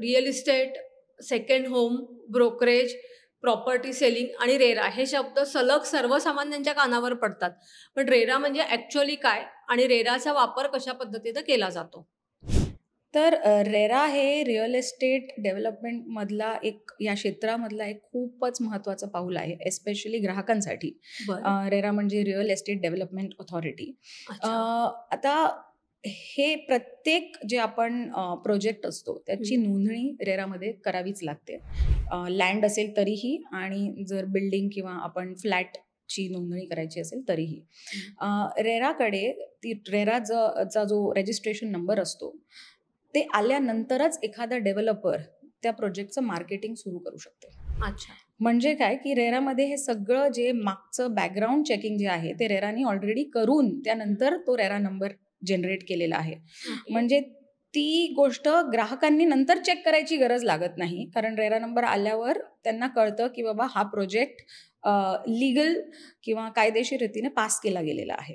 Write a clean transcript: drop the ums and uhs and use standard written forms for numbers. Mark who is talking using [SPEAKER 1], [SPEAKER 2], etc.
[SPEAKER 1] Real estate, second home, brokerage, property selling आणि RERA हे शब्द सलग सर्वसामान्यांच्या कानावर पडतात. पण रेरा म्हणजे ॲक्चुअली काय आणि रेराचा वापर कशा पद्धतीनं केला जातो?
[SPEAKER 2] तर रेरा हे रिअल इस्टेट डेव्हलपमेंटमधला या क्षेत्रामधला एक खूपच महत्त्वाचं पाऊल आहे, एस्पेशली ग्राहकांसाठी.
[SPEAKER 1] बरं.
[SPEAKER 2] रेरा म्हणजे रिअल इस्टेट डेव्हलपमेंट ऑथॉरिटी.
[SPEAKER 1] अच्छा.
[SPEAKER 2] आता हे प्रत्येक जे आपण प्रोजेक्ट असतो त्याची
[SPEAKER 1] हं.
[SPEAKER 2] नोंदणी रेरामध्ये करावीच लागते. लँड असेल तरीही आणि जर बिल्डिंग किंवा आपण फ्लॅटची नोंदणी करायची असेल तरीही.
[SPEAKER 1] हं.
[SPEAKER 2] रेराकडे रेराचा जो रजिस्ट्रेशन नंबर असतो ते आल्यानंतरच एखादा डेव्हलपर त्या प्रोजेक्टचं मार्केटिंग सुरू करू शकते.
[SPEAKER 1] अच्छा.
[SPEAKER 2] म्हणजे काय, की रेरामध्ये हे सगळं जे मागचं बॅकग्राऊंड चेकिंग जे आहे, ते रेरानी ऑलरेडी करून त्यानंतर तो रेरा नंबर जनरेट केलेला आहे.
[SPEAKER 1] ओके.
[SPEAKER 2] म्हणजे ती गोष्ट ग्राहकांनी नंतर चेक करायची गरज लागत नाही. कारण रेरा नंबर आल्यावर त्यांना कळतं, की बाबा हा प्रोजेक्ट लीगल किंवा कायदेशीर रीतीने पास केला गेलेला आहे.